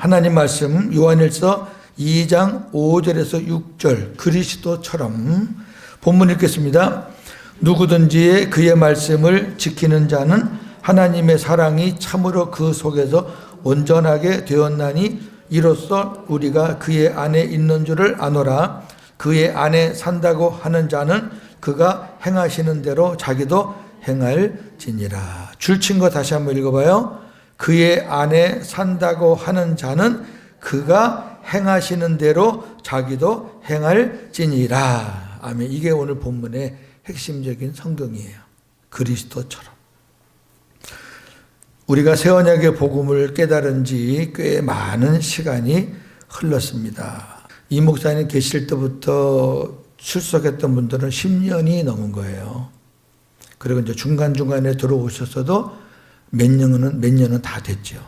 하나님 말씀 요한일서 2장 5절에서 6절 그리스도처럼 본문 읽겠습니다. 누구든지 그의 말씀을 지키는 자는 하나님의 사랑이 참으로 그 속에서 온전하게 되었나니 이로써 우리가 그의 안에 있는 줄을 아노라. 그의 안에 산다고 하는 자는 그가 행하시는 대로 자기도 행할지니라. 줄친 거 다시 한번 읽어봐요. 그의 안에 산다고 하는 자는 그가 행하시는 대로 자기도 행할지니라. 아멘. 이게 오늘 본문의 핵심적인 성경이에요. 그리스도처럼. 우리가 새 언약의 복음을 깨달은 지 꽤 많은 시간이 흘렀습니다. 이 목사님 계실 때부터 출석했던 분들은 10년이 넘은 거예요. 그리고 이제 중간중간에 들어오셨어도 몇 년은 다 됐죠.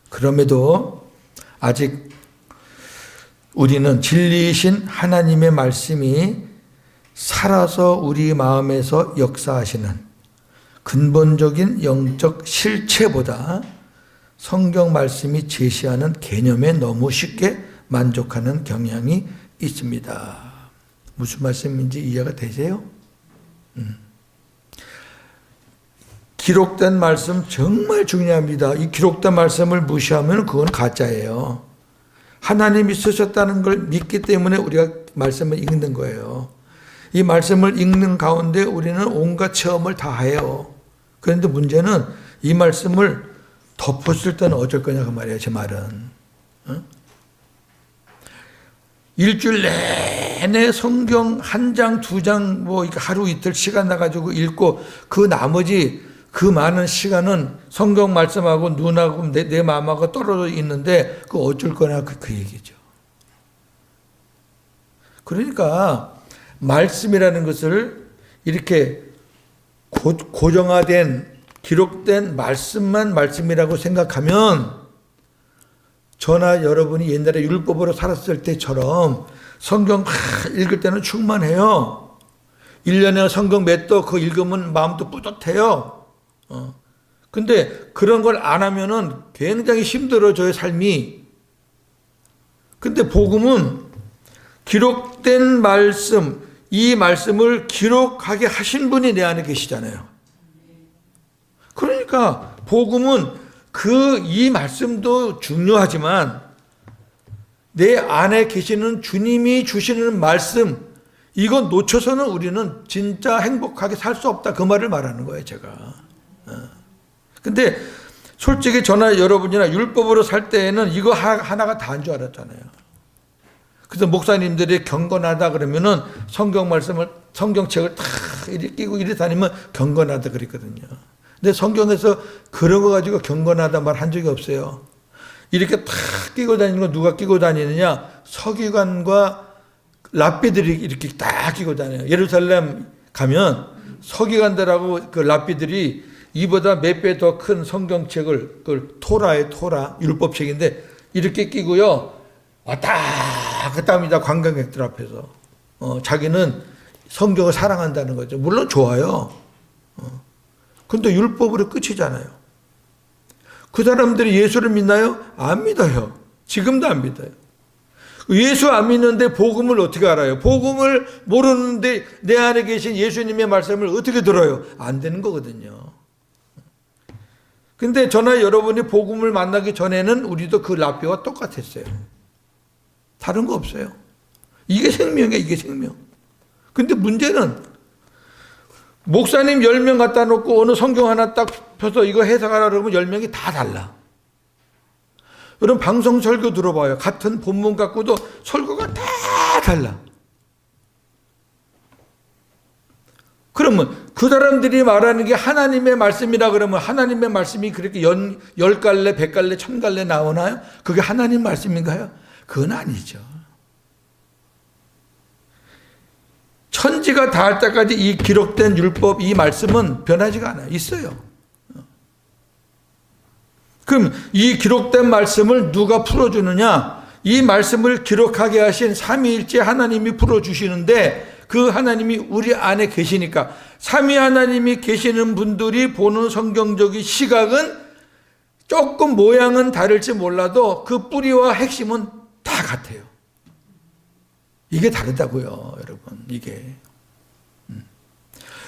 그럼에도 아직 우리는 진리이신 하나님의 말씀이 살아서 우리 마음에서 역사하시는 근본적인 영적 실체보다 성경 말씀이 제시하는 개념에 너무 쉽게 만족하는 경향이 있습니다. 무슨 말씀인지 이해가 되세요? 기록된 말씀 정말 중요합니다. 이 기록된 말씀을 무시하면 그건 가짜예요. 하나님이 쓰셨다는 걸 믿기 때문에 우리가 말씀을 읽는 거예요. 이 말씀을 읽는 가운데 우리는 온갖 체험을 다 해요. 그런데 문제는 이 말씀을 덮었을 때는 어쩔 거냐 그 말이에요. 제 말은. 일주일 내내 성경 한 장, 두 장, 뭐 하루 이틀 시간 나가지고 읽고 그 나머지 그 많은 시간은 성경 말씀하고 눈하고 내 마음하고 떨어져 있는데 그 어쩔 거냐 그 얘기죠. 그러니까 말씀이라는 것을 이렇게 고정화된 기록된 말씀만 말씀이라고 생각하면 저나 여러분이 옛날에 율법으로 살았을 때처럼 성경 읽을 때는 충만해요. 1년에 성경 몇 도 그 읽으면 마음도 뿌듯해요. 근데 그런 걸 안 하면은 굉장히 힘들어져요, 삶이. 근데 복음은 기록된 말씀, 이 말씀을 기록하게 하신 분이 내 안에 계시잖아요. 그러니까 복음은 이 말씀도 중요하지만 내 안에 계시는 주님이 주시는 말씀, 이건 놓쳐서는 우리는 진짜 행복하게 살 수 없다. 그 말을 말하는 거예요, 제가. 근데 솔직히 저나 여러분이나 율법으로 살 때에는 이거 하나가 다인 줄 알았잖아요. 그래서 목사님들이 경건하다 그러면은 성경 말씀을, 성경책을 다 이렇게 끼고 이렇게 다니면 경건하다 그랬거든요. 근데 성경에서 그런 거 가지고 경건하다 말 한 적이 없어요. 이렇게 탁 끼고 다니는 거 누가 끼고 다니느냐? 서기관과 랍비들이 이렇게 딱 끼고 다녀요. 예루살렘 가면 서기관들하고 그 랍비들이 이보다 몇 배 더 큰 성경책을, 그 토라의 토라, 율법책인데 이렇게 끼고요. 왔다 갔다 합니다. 관광객들 앞에서. 자기는 성경을 사랑한다는 거죠. 물론 좋아요. 근데 율법으로 끝이잖아요. 그 사람들이 예수를 믿나요? 안 믿어요. 지금도 안 믿어요. 예수 안 믿는데 복음을 어떻게 알아요? 복음을 모르는데 내 안에 계신 예수님의 말씀을 어떻게 들어요? 안 되는 거거든요. 근데 저나 여러분이 복음을 만나기 전에는 우리도 그 랍비와 똑같았어요. 다른 거 없어요. 이게 생명이에요, 이게 생명. 근데 문제는 목사님 10명 갖다 놓고 어느 성경 하나 딱 펴서 이거 해석하라 그러면 10명이 다 달라. 여러분 방송 설교 들어봐요. 같은 본문 갖고도 설교가 다 달라. 그러면 그 사람들이 말하는 게 하나님의 말씀이라 그러면 하나님의 말씀이 그렇게 10갈래, 100갈래, 1000갈래 나오나요? 그게 하나님 말씀인가요? 그건 아니죠. 천지가 닿을 때까지 이 기록된 율법, 이 말씀은 변하지가 않아요. 있어요. 그럼 이 기록된 말씀을 누가 풀어주느냐? 이 말씀을 기록하게 하신 삼위일체 하나님이 풀어주시는데 그 하나님이 우리 안에 계시니까 삼위 하나님이 계시는 분들이 보는 성경적인 시각은 조금 모양은 다를지 몰라도 그 뿌리와 핵심은 다 같아요. 이게 다르다고요, 여러분. 이게.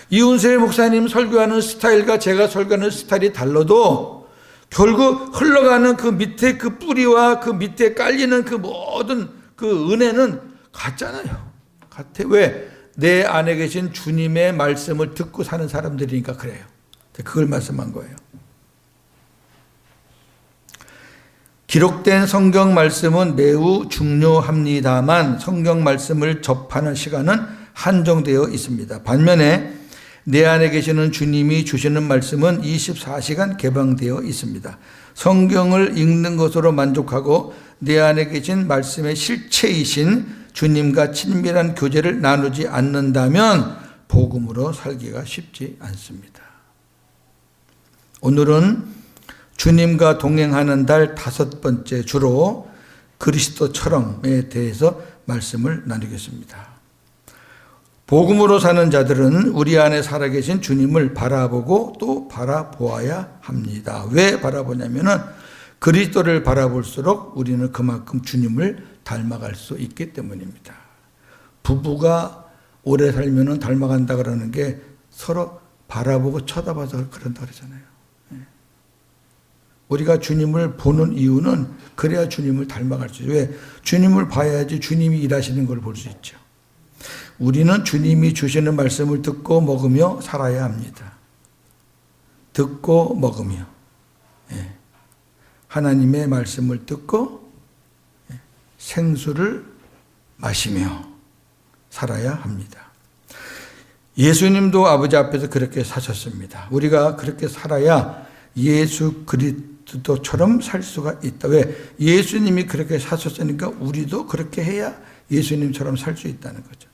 이훈세 목사님 설교하는 스타일과 제가 설교하는 스타일이 달라도 결국 흘러가는 그 밑에 그 뿌리와 그 밑에 깔리는 그 모든 그 은혜는 같잖아요. 같아. 왜? 내 안에 계신 주님의 말씀을 듣고 사는 사람들이니까 그래요. 그걸 말씀한 거예요. 기록된 성경 말씀은 매우 중요합니다만 성경 말씀을 접하는 시간은 한정되어 있습니다. 반면에 내 안에 계시는 주님이 주시는 말씀은 24시간 개방되어 있습니다. 성경을 읽는 것으로 만족하고 내 안에 계신 말씀의 실체이신 주님과 친밀한 교제를 나누지 않는다면 복음으로 살기가 쉽지 않습니다. 오늘은 주님과 동행하는 달 5번째 주로 그리스도처럼에 대해서 말씀을 나누겠습니다. 복음으로 사는 자들은 우리 안에 살아계신 주님을 바라보고 또 바라보아야 합니다. 왜 바라보냐면은 그리스도를 바라볼수록 우리는 그만큼 주님을 닮아갈 수 있기 때문입니다. 부부가 오래 살면은 닮아간다 그러는 게 서로 바라보고 쳐다봐서 그런다 그러잖아요. 우리가 주님을 보는 이유는 그래야 주님을 닮아갈 수 있어요. 왜? 주님을 봐야지 주님이 일하시는 걸 볼 수 있죠. 우리는 주님이 주시는 말씀을 듣고 먹으며 살아야 합니다. 듣고 먹으며. 하나님의 말씀을 듣고 생수를 마시며 살아야 합니다. 예수님도 아버지 앞에서 그렇게 사셨습니다. 우리가 그렇게 살아야 예수 그리스도처럼 살 수가 있다. 왜? 예수님이 그렇게 사셨으니까 우리도 그렇게 해야 예수님처럼 살 수 있다는 거죠.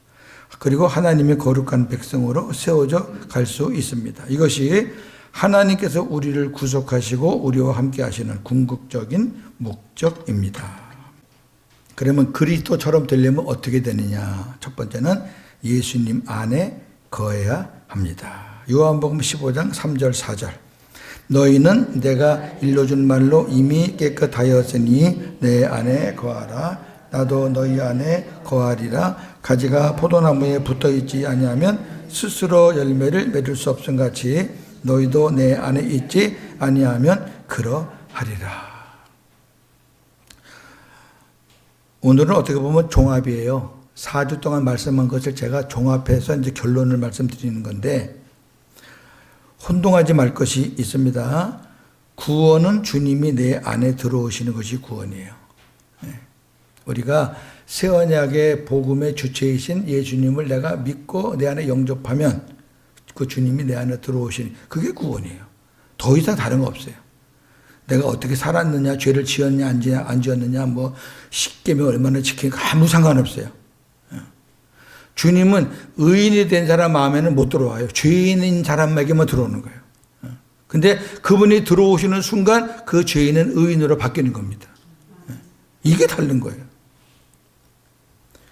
그리고 하나님의 거룩한 백성으로 세워져 갈 수 있습니다. 이것이 하나님께서 우리를 구속하시고 우리와 함께 하시는 궁극적인 목적입니다. 그러면 그리스도처럼 되려면 어떻게 되느냐? 첫 번째는 예수님 안에 거해야 합니다. 요한복음 15장 3절 4절. 너희는 내가 일러준 말로 이미 깨끗하였으니 내 안에 거하라. 나도 너희 안에 거하리라. 가지가 포도나무에 붙어있지 아니하면 스스로 열매를 맺을 수 없음 같이 너희도 내 안에 있지 아니하면 그러하리라. 오늘은 어떻게 보면 종합이에요. 4주 동안 말씀한 것을 제가 종합해서 이제 결론을 말씀드리는 건데 혼동하지 말 것이 있습니다. 구원은 주님이 내 안에 들어오시는 것이 구원이에요. 우리가 새 언약의 복음의 주체이신 예수님을 내가 믿고 내 안에 영접하면 그 주님이 내 안에 들어오시니 그게 구원이에요. 더 이상 다른 거 없어요. 내가 어떻게 살았느냐, 죄를 지었냐 안 지었느냐, 뭐 십계명 얼마나 지키니까 아무 상관없어요. 주님은 의인이 된 사람 마음에는 못 들어와요. 죄인인 사람에게만 들어오는 거예요. 근데 그분이 들어오시는 순간 그 죄인은 의인으로 바뀌는 겁니다. 이게 다른 거예요.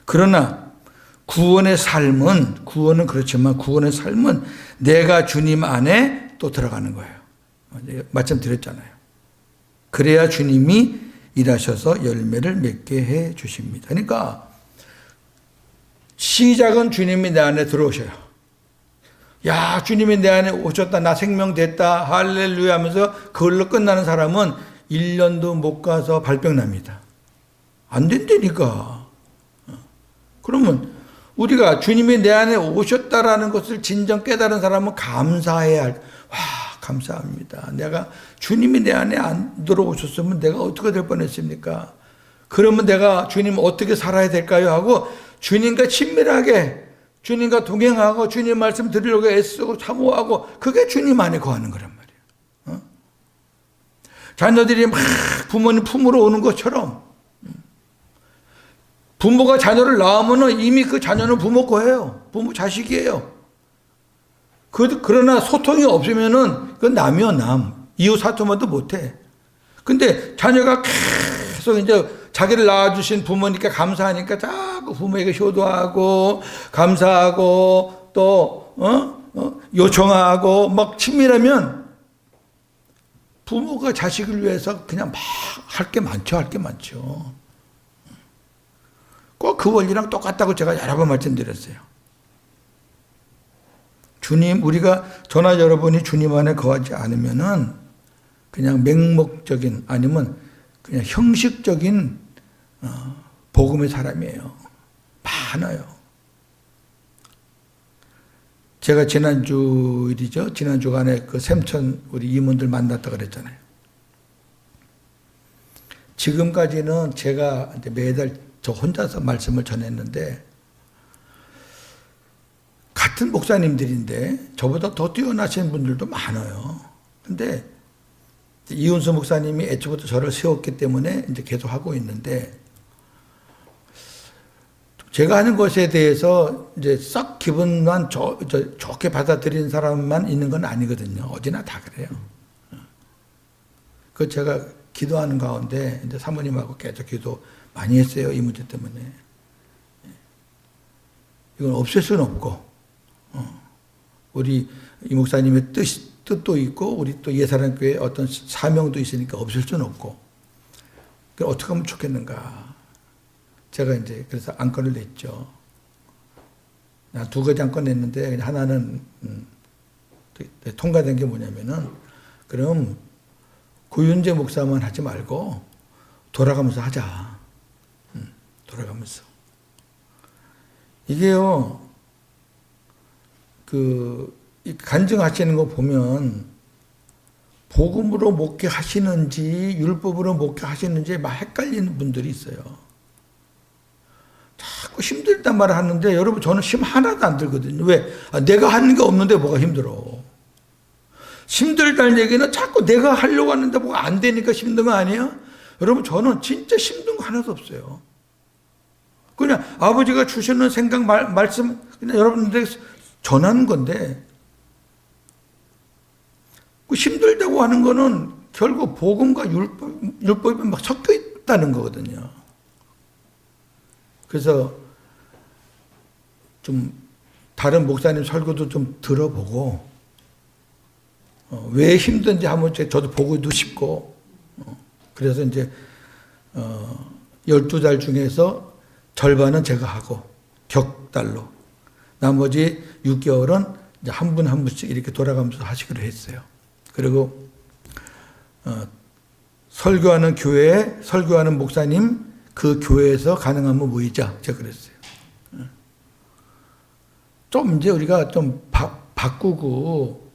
그러나 구원의 삶은, 구원은 그렇지만 구원의 삶은 내가 주님 안에 또 들어가는 거예요. 말씀드렸잖아요. 그래야 주님이 일하셔서 열매를 맺게 해 주십니다. 그러니까 시작은 주님이 내 안에 들어오셔요. 야, 주님이 내 안에 오셨다. 나 생명 됐다. 할렐루야 하면서 그걸로 끝나는 사람은 1년도 못 가서 발병 납니다. 안 된다니까. 그러면 우리가 주님이 내 안에 오셨다라는 것을 진정 깨달은 사람은 감사해야 할. 와, 감사합니다. 내가 주님이 내 안에 안 들어오셨으면 내가 어떻게 될 뻔했습니까? 그러면 내가 주님 어떻게 살아야 될까요? 하고 주님과 친밀하게 주님과 동행하고 주님 말씀 들으려고 애쓰고 사모하고 그게 주님 안에 거하는 거란 말이에요. 자녀들이 막 부모님 품으로 오는 것처럼 부모가 자녀를 낳으면 이미 그 자녀는 부모 거예요. 부모 자식이에요. 그러나 소통이 없으면은 그건 남이요, 남. 이웃 사토만도 못해. 근데 자녀가 계속 이제 자기를 낳아주신 부모니까 감사하니까 자꾸 부모에게 효도하고 감사하고 또 요청하고 막 친밀하면 부모가 자식을 위해서 그냥 막 할 게 많죠. 할 게 많죠. 꼭 그 원리랑 똑같다고 제가 여러 번 말씀드렸어요. 주님, 우리가 저나 여러분이 주님 안에 거하지 않으면은 그냥 맹목적인 아니면 그냥 형식적인 복음의 사람이에요. 많아요. 제가 지난주일이죠. 지난주간에 그 샘천 우리 임원들 만났다 그랬잖아요. 지금까지는 제가 이제 매달 저 혼자서 말씀을 전했는데 같은 목사님들인데 저보다 더 뛰어나신 분들도 많아요. 근데 이훈수 목사님이 애초부터 저를 세웠기 때문에 이제 계속 하고 있는데 제가 하는 것에 대해서 이제 썩 기분만 좋게 받아들이는 사람만 있는 건 아니거든요. 어디나 다 그래요. 그 제가 기도하는 가운데 이제 사모님하고 계속 기도 많이 했어요. 이 문제 때문에. 이건 없앨 수는 없고, 우리 이 목사님의 뜻도 있고, 우리 또 예사랑교회 어떤 사명도 있으니까 없앨 수는 없고, 어떻게 하면 좋겠는가. 제가 이제 그래서 안건을 냈죠. 두 가지 안건 냈는데, 하나는, 통과된 게 뭐냐면은, 그럼 구윤재 목사만 하지 말고, 돌아가면서 하자. 돌아가면서. 이게요, 간증하시는 거 보면, 복음으로 목회하시는지, 율법으로 목회하시는지 막 헷갈리는 분들이 있어요. 자꾸 힘들단 말을 하는데, 여러분, 저는 힘 하나도 안 들거든요. 왜? 내가 하는 게 없는데 뭐가 힘들어. 힘들다는 얘기는 자꾸 내가 하려고 하는데 뭐가 안 되니까 힘든 거 아니에요? 여러분, 저는 진짜 힘든 거 하나도 없어요. 그냥 아버지가 주시는 생각, 말씀, 그냥 여러분들에게 전하는 건데, 그 힘들다고 하는 거는 결국 복음과 율법이 막 섞여 있다는 거거든요. 그래서 좀 다른 목사님 설교도 좀 들어보고, 왜 힘든지 한번 저도 보고도 싶고, 그래서 이제 12달 중에서 절반은 제가 하고 격달로 나머지 6개월은 이제 한 분 한 분씩 이렇게 돌아가면서 하시기로 했어요. 그리고 설교하는 교회에 설교하는 목사님 그 교회에서 가능하면 모이자 제가 그랬어요. 좀 이제 우리가 좀 바꾸고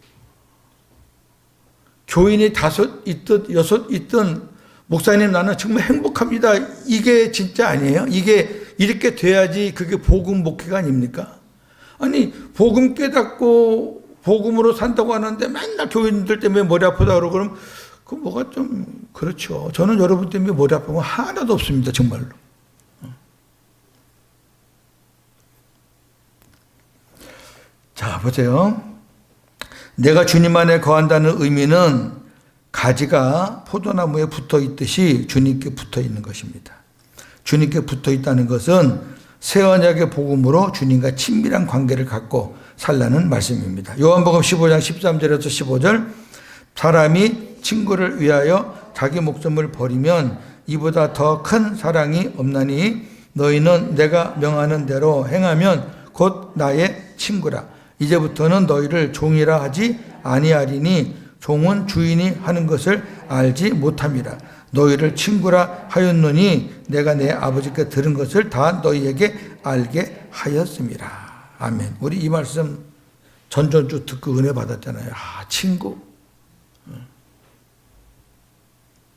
교인이 5 있든 6 있든 목사님 나는 정말 행복합니다. 이게 진짜 아니에요? 이게 이렇게 돼야지 그게 복음 목회가 아닙니까? 아니 복음 깨닫고 복음으로 산다고 하는데 맨날 교인들 때문에 머리 아프다 그러고 그러면 그 뭐가 좀 그렇죠. 저는 여러분 때문에 머리 아픈 거 하나도 없습니다. 정말로. 자 보세요. 내가 주님 안에 거한다는 의미는 가지가 포도나무에 붙어 있듯이 주님께 붙어 있는 것입니다. 주님께 붙어 있다는 것은 새 언약의 복음으로 주님과 친밀한 관계를 갖고 살라는 말씀입니다. 요한복음 15장 13절에서 15절 사람이 친구를 위하여 자기 목숨을 버리면 이보다 더 큰 사랑이 없나니 너희는 내가 명하는 대로 행하면 곧 나의 친구라. 이제부터는 너희를 종이라 하지 아니하리니 종은 주인이 하는 것을 알지 못함이라. 너희를 친구라 하였노니 내가 내 아버지께 들은 것을 다 너희에게 알게 하였음이라. 아멘. 우리 이 말씀 전전주 듣고 은혜 받았잖아요. 친구.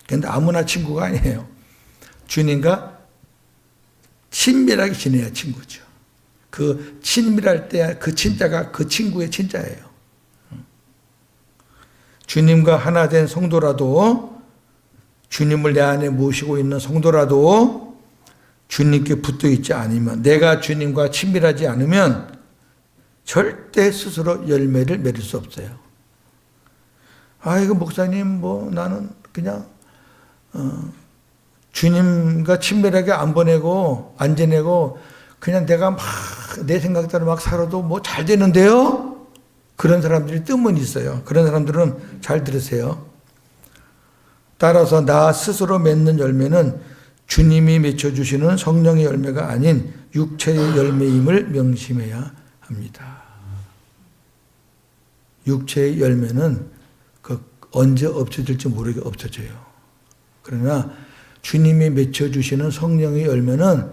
근데 아무나 친구가 아니에요. 주님과 친밀하게 지내야 친구죠. 그 친밀할 때 그 친자가 그 친구의 친자예요. 주님과 하나 된 성도라도 주님을 내 안에 모시고 있는 성도라도 주님께 붙어 있지 않으면 내가 주님과 친밀하지 않으면 절대 스스로 열매를 맺을 수 없어요. 이거 목사님 나는 그냥 주님과 친밀하게 안 보내고 안 지내고 그냥 내가 막 내 생각대로 막 살아도 잘 되는데요? 그런 사람들이 뜸은 있어요. 그런 사람들은 잘 들으세요. 따라서 나 스스로 맺는 열매는 주님이 맺혀주시는 성령의 열매가 아닌 육체의 열매임을 명심해야 합니다. 육체의 열매는 언제 없어질지 모르게 없어져요. 그러나 주님이 맺혀주시는 성령의 열매는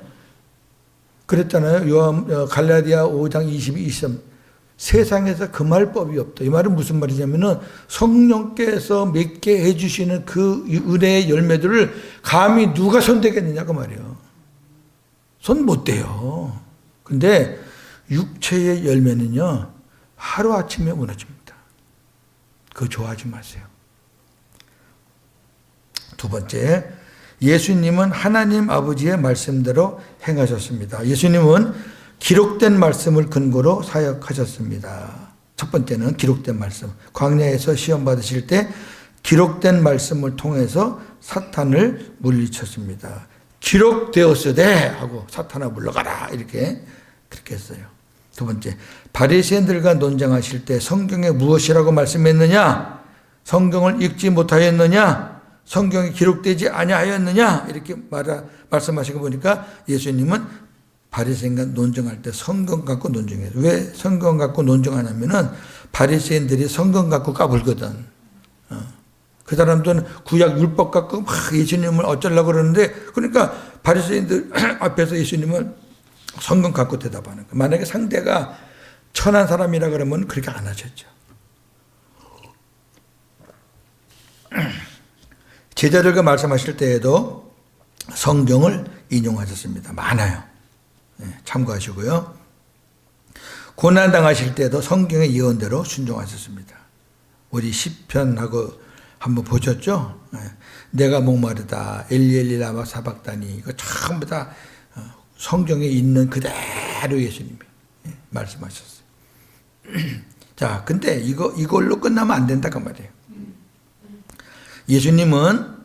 그랬잖아요. 갈라디아 5장 22, 23 세상에서 금할 법이 없다. 이 말은 무슨 말이냐면은 성령께서 맺게 해주시는 그 은혜의 열매들을 감히 누가 손대겠느냐 그 말이에요. 손 못 대요. 근데 육체의 열매는요 하루아침에 무너집니다. 그거 좋아하지 마세요. 두 번째, 예수님은 하나님 아버지의 말씀대로 행하셨습니다. 예수님은 기록된 말씀을 근거로 사역하셨습니다. 첫 번째는 기록된 말씀. 광야에서 시험 받으실 때 기록된 말씀을 통해서 사탄을 물리쳤습니다. 기록되었으되 하고 사탄아 물러가라 이렇게 그렇게 했어요. 두 번째, 바리새인들과 논쟁하실 때 성경에 무엇이라고 말씀했느냐? 성경을 읽지 못하였느냐? 성경에 기록되지 아니하였느냐? 이렇게 말씀하시고 보니까 예수님은 바리새인과 논쟁할 때 성경 갖고 논쟁해요. 왜 성경 갖고 논쟁하냐면은 바리새인들이 성경 갖고 까불거든. 그 사람들은 구약 율법 갖고 막 예수님을 어쩌려고 그러는데 그러니까 바리새인들 앞에서 예수님은 성경 갖고 대답하는 거예요. 만약에 상대가 천한 사람이라 그러면 그렇게 안 하셨죠. 제자들과 말씀하실 때에도 성경을 인용하셨습니다. 많아요. 참고하시고요. 고난당하실 때도 성경의 예언대로 순종하셨습니다. 우리 시편하고 한번 보셨죠? 내가 목마르다 엘리엘리 라마 사박다니 이거 전부 다 성경에 있는 그대로 예수님이 말씀하셨어요. 자, 근데 이걸로 끝나면 안 된다 그 말이에요. 예수님은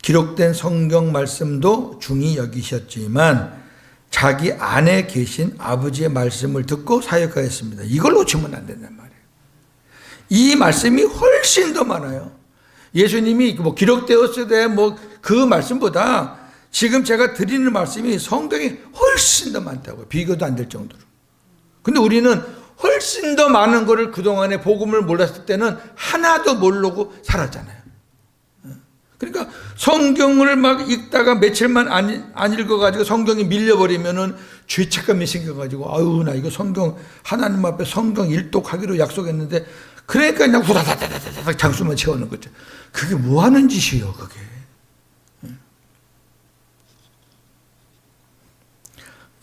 기록된 성경 말씀도 중히 여기셨지만 자기 안에 계신 아버지의 말씀을 듣고 사역하였습니다. 이걸 놓치면 안 된단 말이에요. 이 말씀이 훨씬 더 많아요. 예수님이 기록되었을 때 그 말씀보다 지금 제가 드리는 말씀이 성경이 훨씬 더 많다고요. 비교도 안 될 정도로. 근데 우리는 훨씬 더 많은 거를 그동안에 복음을 몰랐을 때는 하나도 모르고 살았잖아요. 그러니까 성경을 막 읽다가 며칠만 안 읽어가지고 성경이 밀려버리면은 죄책감이 생겨가지고 아유 나 이거 성경 하나님 앞에 성경 일독하기로 약속했는데 그러니까 그냥 후다다다다닥 장수만 채우는 거죠. 그게 뭐 하는 짓이에요 그게.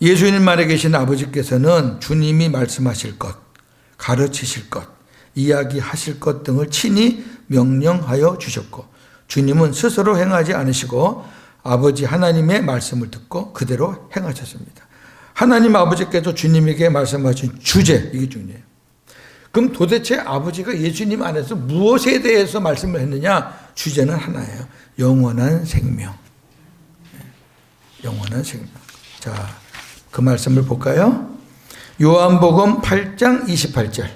예수님 안에 계신 아버지께서는 주님이 말씀하실 것, 가르치실 것, 이야기하실 것 등을 친히 명령하여 주셨고 주님은 스스로 행하지 않으시고 아버지 하나님의 말씀을 듣고 그대로 행하셨습니다. 하나님 아버지께서 주님에게 말씀하신 주제, 이게 중요해요. 그럼 도대체 아버지가 예수님 안에서 무엇에 대해서 말씀을 했느냐? 주제는 하나예요. 영원한 생명. 영원한 생명. 자, 그 말씀을 볼까요? 요한복음 8장 28절.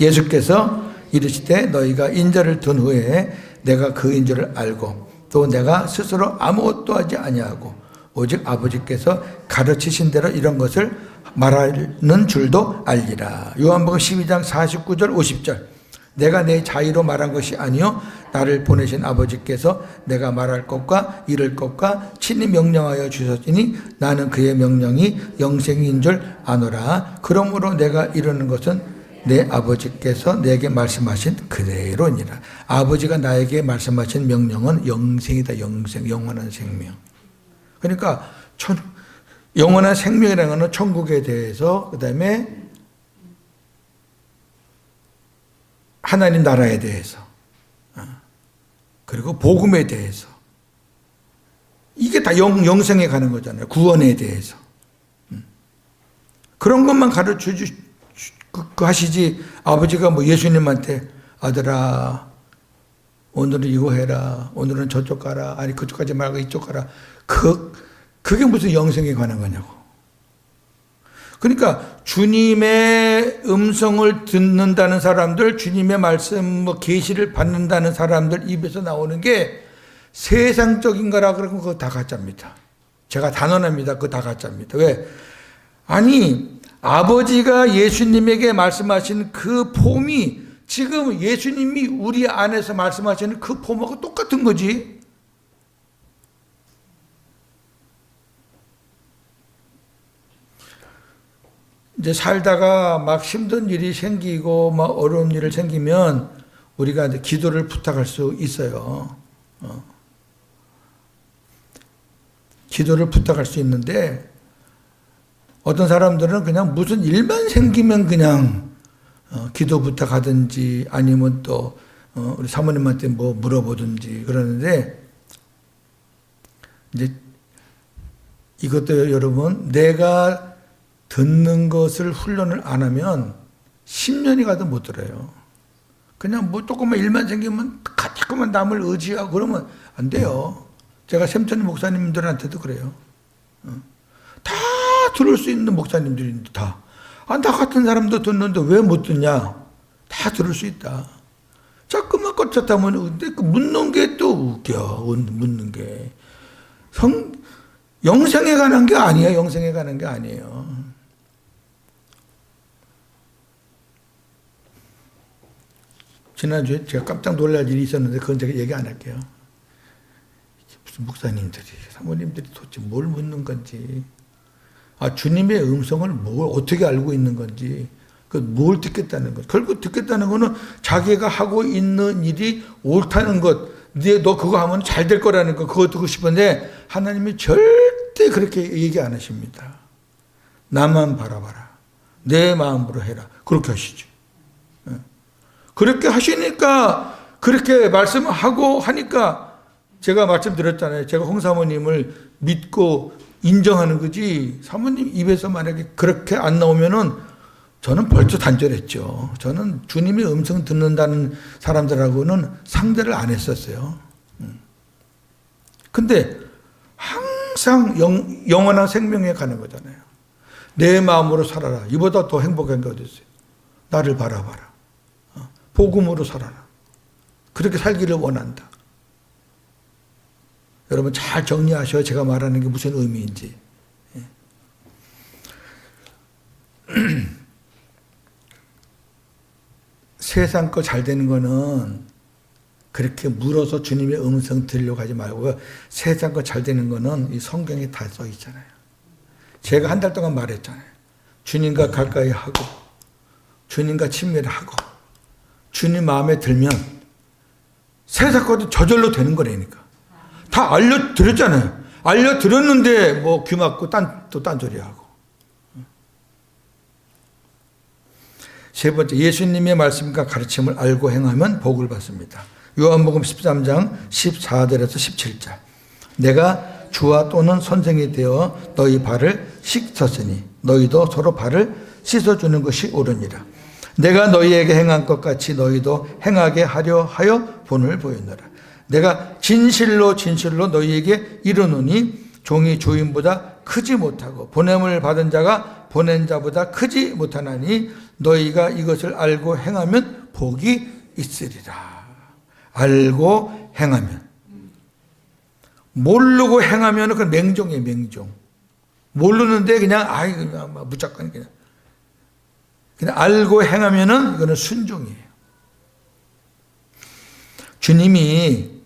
예수께서 이르시되 너희가 인자를 둔 후에 내가 그인 줄을 알고 또 내가 스스로 아무것도 하지 아니하고 오직 아버지께서 가르치신 대로 이런 것을 말하는 줄도 알리라. 요한복음 12장 49절 50절. 내가 내 자의로 말한 것이 아니요 나를 보내신 아버지께서 내가 말할 것과 이를 것과 친히 명령하여 주셨으니 나는 그의 명령이 영생인 줄 아노라. 그러므로 내가 이르는 것은 내 아버지께서 내게 말씀하신 그대로니라. 아버지가 나에게 말씀하신 명령은 영생이다. 영생, 영원한 생명. 그러니까 영원한 생명이라는 것은 천국에 대해서 그 다음에 하나님 나라에 대해서 그리고 복음에 대해서 이게 다 영생에 가는 거잖아요. 구원에 대해서. 그런 것만 가르쳐 하시지 아버지가 예수님한테 아들아 오늘은 이거 해라 오늘은 저쪽 가라 아니 그쪽 가지 말고 이쪽 가라 그게 무슨 영생에 관한 거냐고. 그러니까 주님의 음성을 듣는다는 사람들 주님의 말씀 계시를 받는다는 사람들 입에서 나오는 게 세상적인 거라 그러면 그거 다 가짜입니다. 제가 단언합니다. 그거 다 가짜입니다. 왜? 아니, 아버지가 예수님에게 말씀하신 그 폼이 지금 예수님이 우리 안에서 말씀하시는 그 폼하고 똑같은 거지. 이제 살다가 막 힘든 일이 생기고 막 어려운 일이 생기면 우리가 이제 기도를 부탁할 수 있어요. 기도를 부탁할 수 있는데 어떤 사람들은 그냥 무슨 일만 생기면 그냥 기도 부탁하든지 아니면 또 우리 사모님한테 뭐 물어보든지 그러는데 이제 이것도 여러분 내가 듣는 것을 훈련을 안 하면 10년이 가도 못 들어요. 그냥 뭐 조금만 일만 생기면 자꾸만 남을 의지하고 그러면 안 돼요. 제가 샘천 목사님들한테도 그래요. 다 들을 수 있는 목사님들인데 다. 나 같은 사람도 듣는데 왜 못 듣냐? 다 들을 수 있다. 자꾸만 껐었다면 근데 묻는 게 또 웃겨. 묻는 게. 영생에 관한 게 아니에요. 영생에 관한 게 아니에요. 지난주에 제가 깜짝 놀랄 일이 있었는데 그건 제가 얘기 안 할게요. 무슨 목사님들이, 사모님들이 도대체 뭘 묻는 건지, 주님의 음성을 뭘 어떻게 알고 있는 건지, 뭘 듣겠다는 것. 결국 듣겠다는 거는 자기가 하고 있는 일이 옳다는 것, 너 그거 하면 잘 될 거라는 거, 그거 듣고 싶은데 하나님이 절대 그렇게 얘기 안 하십니다. 나만 바라봐라. 내 마음으로 해라. 그렇게 하시죠. 그렇게 하시니까 그렇게 말씀하고 하니까 제가 말씀드렸잖아요. 제가 홍 사모님을 믿고 인정하는 거지 사모님 입에서 만약에 그렇게 안 나오면은 저는 벌써 단절했죠. 저는 주님의 음성 듣는다는 사람들하고는 상대를 안 했었어요. 근데 항상 영원한 생명에 가는 거잖아요. 내 마음으로 살아라. 이보다 더 행복한 게 어디 있어요. 나를 바라봐라. 복음으로 살아라. 그렇게 살기를 원한다. 여러분 잘 정리하셔. 제가 말하는 게 무슨 의미인지. 세상 거 잘 되는 거는 그렇게 물어서 주님의 음성 들으려고 하지 말고 세상 거 잘 되는 거는 이 성경에 다 써 있잖아요. 제가 한 달 동안 말했잖아요. 주님과 가까이 하고 주님과 친밀하고 주님 마음에 들면 세상 것도 저절로 되는 거라니까. 다 알려드렸잖아요. 알려드렸는데 뭐 귀 막고 또 딴소리하고. 세 번째, 예수님의 말씀과 가르침을 알고 행하면 복을 받습니다. 요한복음 13장 14절에서 17절. 내가 주와 또는 선생이 되어 너희 발을 씻었으니 너희도 서로 발을 씻어주는 것이 옳으니라. 내가 너희에게 행한 것 같이 너희도 행하게 하려 하여 본을 보였노라. 내가 진실로 너희에게 이르노니 종이 주인보다 크지 못하고 보냄을 받은 자가 보낸 자보다 크지 못하나니 너희가 이것을 알고 행하면 복이 있으리라. 알고 행하면. 모르고 행하면 그건 맹종이에요. 맹종. 모르는데 그냥 무조건 그냥 알고 행하면은 이거는 순종이에요. 주님이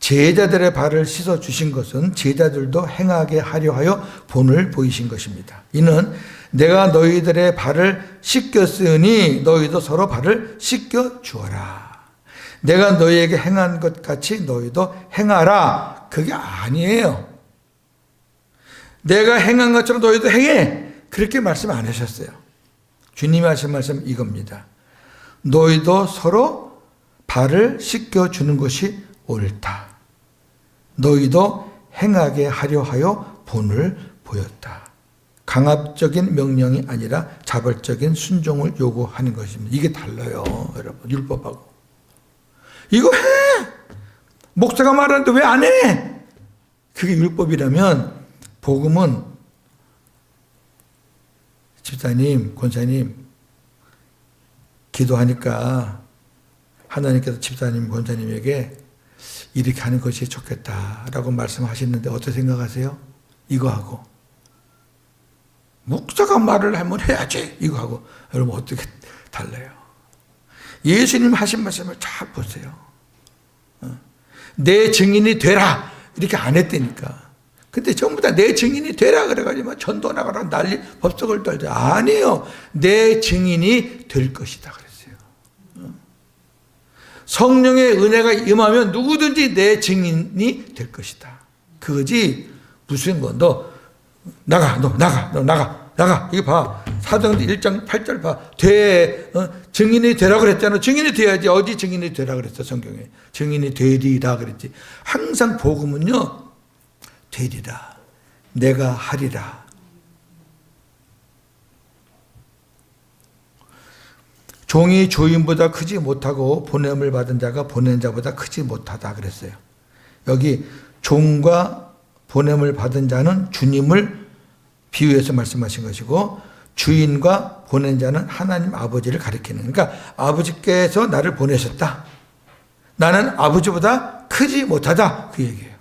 제자들의 발을 씻어 주신 것은 제자들도 행하게 하려 하여 본을 보이신 것입니다. 이는 내가 너희들의 발을 씻겼으니 너희도 서로 발을 씻겨 주어라. 내가 너희에게 행한 것 같이 너희도 행하라. 그게 아니에요. 내가 행한 것처럼 너희도 행해. 그렇게 말씀 안 하셨어요. 주님이 하신 말씀 이겁니다. 너희도 서로 발을 씻겨주는 것이 옳다. 너희도 행하게 하려 하여 본을 보였다. 강압적인 명령이 아니라 자발적인 순종을 요구하는 것입니다. 이게 달라요, 여러분. 율법하고. 이거 해! 목사가 말하는데 왜 안 해? 그게 율법이라면 복음은 집사님, 권사님 기도하니까 하나님께서 집사님, 권사님에게 이렇게 하는 것이 좋겠다라고 말씀하셨는데 어떻게 생각하세요? 이거하고 목사가 말을 하면 해야지 이거하고 여러분 어떻게 달라요? 예수님 하신 말씀을 잘 보세요. 내 증인이 되라 이렇게 안 했다니까. 근데 전부 다 내 증인이 되라 그래가지고 전도 나가라 난리 법석을 떨죠. 아니에요. 내 증인이 될 것이다 그랬어요. 성령의 은혜가 임하면 누구든지 내 증인이 될 것이다. 그거지 무슨 뭐 너 나가 이거 봐. 사도행전 1장 8절 봐. 증인이 되라 그랬잖아. 증인이 돼야지. 어디 증인이 되라 그랬어 성경에. 증인이 되리라 그랬지. 항상 복음은요. 되리라. 내가 하리라. 종이 주인보다 크지 못하고 보냄을 받은 자가 보낸 자보다 크지 못하다 그랬어요. 여기 종과 보냄을 받은 자는 주님을 비유해서 말씀하신 것이고 주인과 보낸 자는 하나님 아버지를 가리키는. 그러니까 아버지께서 나를 보내셨다. 나는 아버지보다 크지 못하다. 그 얘기예요.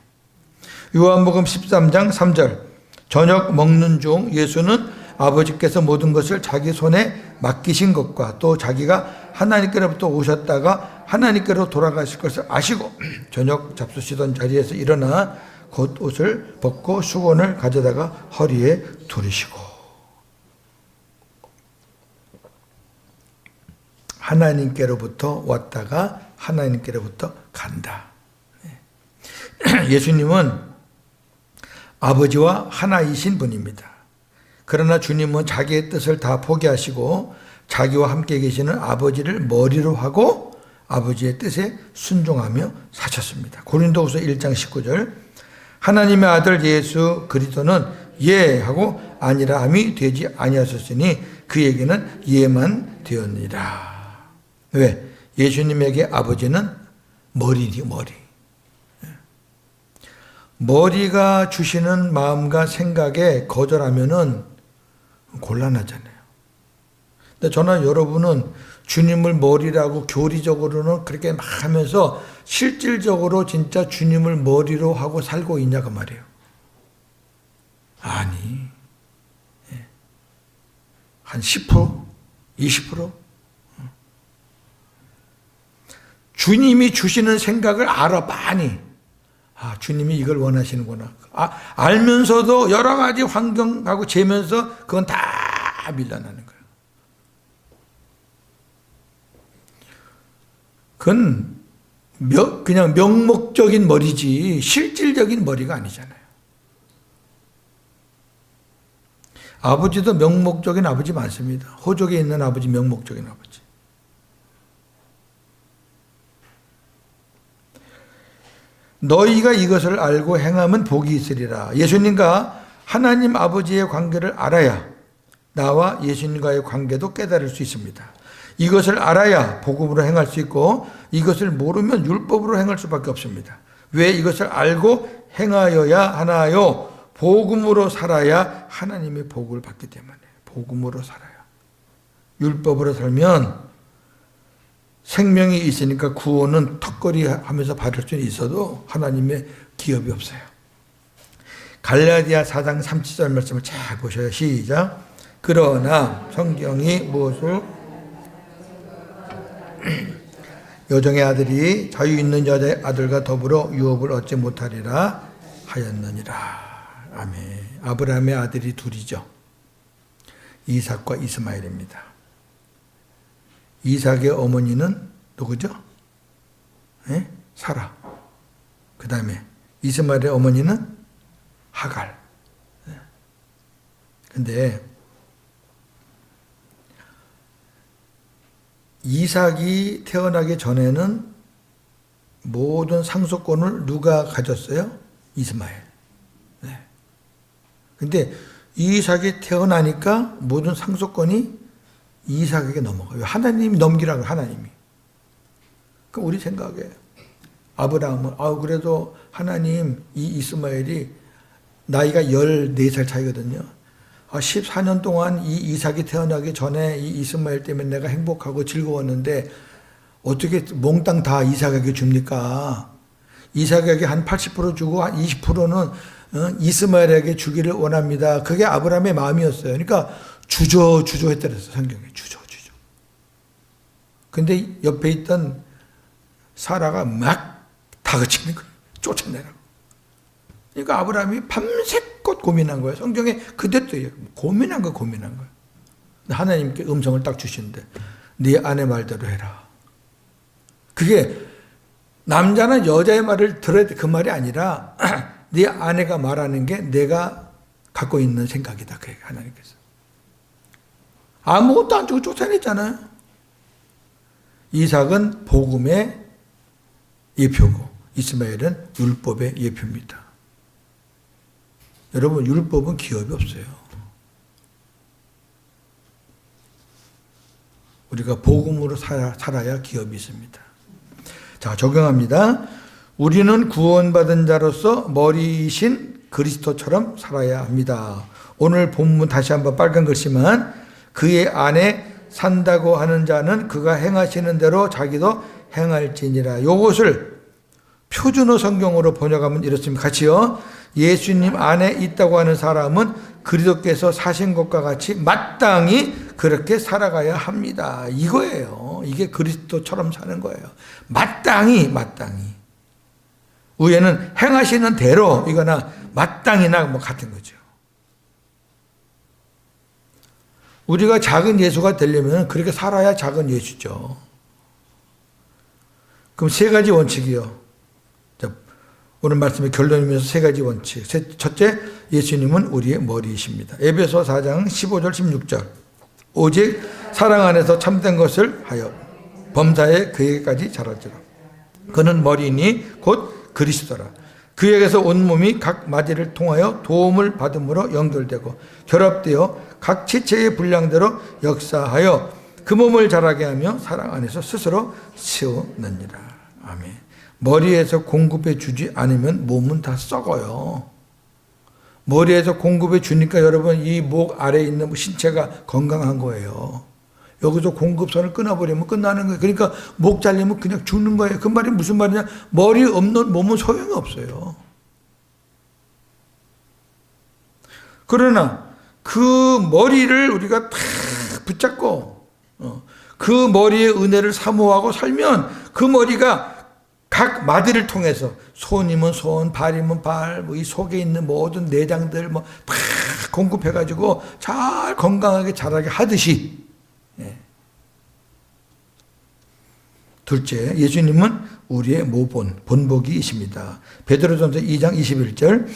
요한복음 13장 3절 저녁 먹는 중 예수는 아버지께서 모든 것을 자기 손에 맡기신 것과 또 자기가 하나님께로부터 오셨다가 하나님께로 돌아가실 것을 아시고 저녁 잡수시던 자리에서 일어나 겉옷을 벗고 수건을 가져다가 허리에 두르시고 하나님께로부터 왔다가 하나님께로부터 간다. 예수님은 아버지와 하나이신 분입니다. 그러나 주님은 자기의 뜻을 다 포기하시고 자기와 함께 계시는 아버지를 머리로 하고 아버지의 뜻에 순종하며 사셨습니다. 고린도후서 1장 19절 하나님의 아들 예수 그리스도는 예 하고 아니라 함이 되지 아니하셨으니 그에게는 예만 되었느니라. 왜? 예수님에게 아버지는 머리니 머리. 머리가 주시는 마음과 생각에 거절하면은 곤란하잖아요. 근데 저는 여러분은 주님을 머리라고 교리적으로는 그렇게 막 하면서 실질적으로 진짜 주님을 머리로 하고 살고 있냐 그 말이에요. 아니. 한 10%? 20%? 주님이 주시는 생각을 알아 많이. 아, 주님이 이걸 원하시는구나. 알면서도 여러 가지 환경하고 재면서 그건 다 밀려나는 거예요. 그건 그냥 명목적인 머리지 실질적인 머리가 아니잖아요. 아버지도 명목적인 아버지 많습니다. 호족에 있는 아버지 명목적인 아버지. 너희가 이것을 알고 행하면 복이 있으리라. 예수님과 하나님 아버지의 관계를 알아야 나와 예수님과의 관계도 깨달을 수 있습니다. 이것을 알아야 복음으로 행할 수 있고 이것을 모르면 율법으로 행할 수밖에 없습니다. 왜 이것을 알고 행하여야 하나요? 복음으로 살아야 하나님의 복을 받기 때문에 복음으로 살아요. 율법으로 살면 생명이 있으니까 구원은 턱걸이 하면서 받을 수는 있어도 하나님의 기업이 없어요. 갈라디아 4장 37절 말씀을 잘 보셔요. 시작. 그러나 성경이 무엇을 여종의 아들이 자유 있는 여자의 아들과 더불어 유업을 얻지 못하리라 하였느니라. 아멘. 아브라함의 아들이 둘이죠. 이삭과 이스마엘입니다. 이삭의 어머니는 누구죠? 네? 사라. 그 다음에 이스마엘의 어머니는 하갈. 근데 이삭이 태어나기 전에는 모든 상속권을 누가 가졌어요? 이스마엘. 네. 근데 이삭이 태어나니까 모든 상속권이 이삭에게 넘어가요. 하나님이 넘기라고 하나님이. 그 우리 생각에 아브라함은 그래도 하나님 이 이스마엘이 나이가 14살 차이거든요. 14년 동안 이 이삭이 태어나기 전에 이 이스마엘 때문에 내가 행복하고 즐거웠는데 어떻게 몽땅 다 이삭에게 줍니까? 이삭에게 한 80% 주고 한 20%는 이스마엘에게 주기를 원합니다. 그게 아브라함의 마음이었어요. 그러니까 주저했다 그랬어요. 성경에 주저. 근데 옆에 있던 사라가 막 다그치는 거예요. 쫓아내라고. 그러니까 아브라함이 밤새껏 고민한 거예요. 성경에 그대로 고민한 거예요. 하나님께 음성을 딱 주시는데 네 아내 말대로 해라. 그게 남자는 여자의 말을 들어야 돼. 그 말이 아니라 네 아내가 말하는 게 내가 갖고 있는 생각이다. 그 얘기 하나님께서. 아무것도 안 주고 쫓아냈잖아요. 이삭은 복음의 예표고 이스마엘은 율법의 예표입니다. 여러분 율법은 기업이 없어요. 우리가 복음으로 살아야 기업이 있습니다. 자, 적용합니다. 우리는 구원받은 자로서 머리이신 그리스도처럼 살아야 합니다. 오늘 본문 다시 한번 빨간 글씨만 그의 안에 산다고 하는 자는 그가 행하시는 대로 자기도 행할지니라. 요것을 표준어 성경으로 번역하면 이렇습니다. 같이요. 예수님 안에 있다고 하는 사람은 그리스도께서 사신 것과 같이 마땅히 그렇게 살아가야 합니다. 이거예요. 이게 그리스도처럼 사는 거예요. 마땅히. 위에는 행하시는 대로 이거나 마땅히나 뭐 같은 거죠. 우리가 작은 예수가 되려면 그렇게 살아야 작은 예수죠. 그럼 세 가지 원칙이요. 오늘 말씀의 결론이면서 세 가지 원칙. 첫째, 예수님은 우리의 머리이십니다. 에베소 4장 15절 16절. 오직 사랑 안에서 참된 것을 하여 범사에 그에게까지 자라지라. 그는 머리이니 곧 그리스도라. 그에게서 온 몸이 각 마디를 통하여 도움을 받음으로 연결되고 결합되어 각 지체의 분량대로 역사하여 그 몸을 자라게 하며 사랑 안에서 스스로 세우느니라. 아멘. 머리에서 공급해 주지 않으면 몸은 다 썩어요. 머리에서 공급해 주니까 여러분 이 목 아래에 있는 신체가 건강한 거예요. 여기서 공급선을 끊어버리면 끝나는 거예요. 그러니까 목 잘리면 그냥 죽는 거예요. 그 말이 무슨 말이냐? 머리 없는 몸은 소용이 없어요. 그러나 그 머리를 우리가 다 붙잡고 그 머리의 은혜를 사모하고 살면 그 머리가 각 마디를 통해서 손이면 손, 발이면 발, 뭐 이 속에 있는 모든 내장들 뭐 다 공급해가지고 잘 건강하게 자라게 하듯이. 예. 둘째, 예수님은 우리의 모본, 본보기이십니다. 베드로전서 2장 21절.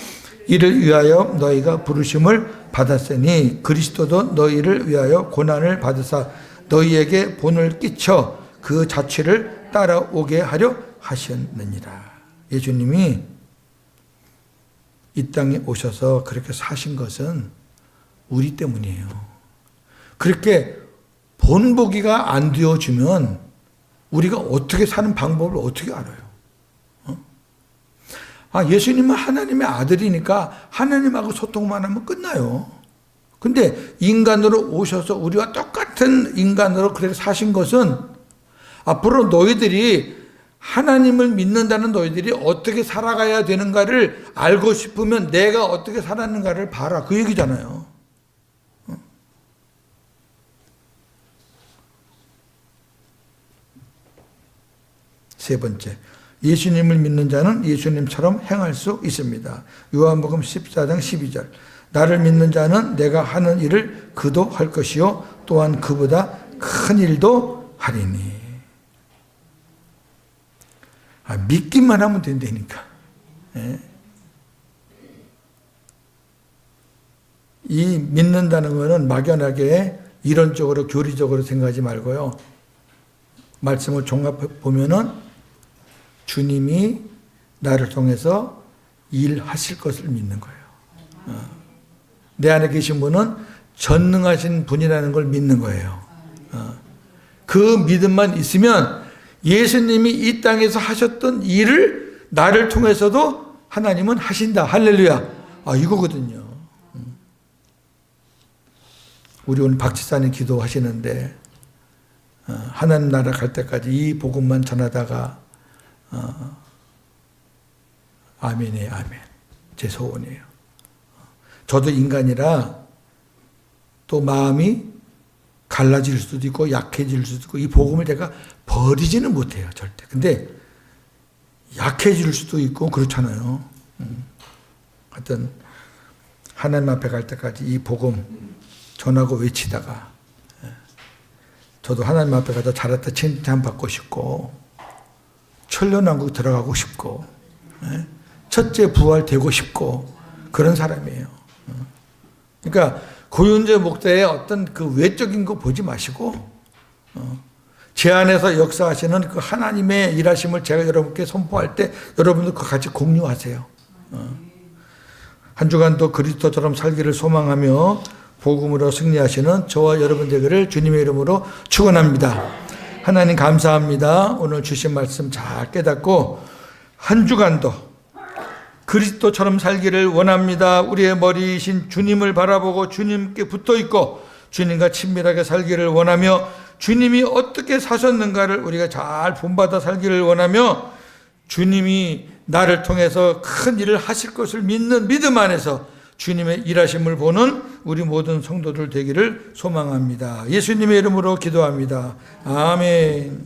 이를 위하여 너희가 부르심을 받았으니 그리스도도 너희를 위하여 고난을 받으사 너희에게 본을 끼쳐 그 자취를 따라오게 하려 하셨느니라. 예수님이 이 땅에 오셔서 그렇게 사신 것은 우리 때문이에요. 그렇게 본보기가 안 되어주면 우리가 어떻게 사는 방법을 어떻게 알아요? 예수님은 하나님의 아들이니까 하나님하고 소통만 하면 끝나요. 근데 인간으로 오셔서 우리와 똑같은 인간으로 그렇게 사신 것은 앞으로 너희들이 하나님을 믿는다는 너희들이 어떻게 살아가야 되는가를 알고 싶으면 내가 어떻게 살았는가를 봐라. 그 얘기잖아요. 세 번째, 예수님을 믿는 자는 예수님처럼 행할 수 있습니다. 요한복음 14장 12절. 나를 믿는 자는 내가 하는 일을 그도 할 것이요 또한 그보다 큰 일도 하리니. 믿기만 하면 된다니까. 예. 이 믿는다는 것은 막연하게 이론적으로 교리적으로 생각하지 말고요. 말씀을 종합해 보면은 주님이 나를 통해서 일하실 것을 믿는 거예요. 내 안에 계신 분은 전능하신 분이라는 걸 믿는 거예요. 그 믿음만 있으면 예수님이 이 땅에서 하셨던 일을 나를 통해서도 하나님은 하신다. 할렐루야. 이거거든요. 우리 오늘 박지사님 기도하시는데 하나님 나라 갈 때까지 이 복음만 전하다가 아멘이에요, 아멘. 제 소원이에요. 저도 인간이라 또 마음이 갈라질 수도 있고 약해질 수도 있고 이 복음을 제가 버리지는 못해요, 절대. 근데 약해질 수도 있고 그렇잖아요. 하여튼 하나님 앞에 갈 때까지 이 복음 전하고 외치다가 저도 하나님 앞에 가서 잘했다 칭찬받고 싶고 천년왕국 들어가고 싶고 첫째 부활 되고 싶고 그런 사람이에요. 그러니까 고윤재 목사의 어떤 그 외적인 거 보지 마시고 제 안에서 역사하시는 그 하나님의 일하심을 제가 여러분께 선포할 때 여러분도 그거 같이 공유하세요. 한 주간도 그리스도처럼 살기를 소망하며 복음으로 승리하시는 저와 여러분 되기를 주님의 이름으로 축원합니다. 하나님 감사합니다. 오늘 주신 말씀 잘 깨닫고 한 주간도 그리스도처럼 살기를 원합니다. 우리의 머리이신 주님을 바라보고 주님께 붙어있고 주님과 친밀하게 살기를 원하며 주님이 어떻게 사셨는가를 우리가 잘 본받아 살기를 원하며 주님이 나를 통해서 큰 일을 하실 것을 믿는 믿음 안에서 주님의 일하심을 보는 우리 모든 성도들 되기를 소망합니다. 예수님의 이름으로 기도합니다. 아멘.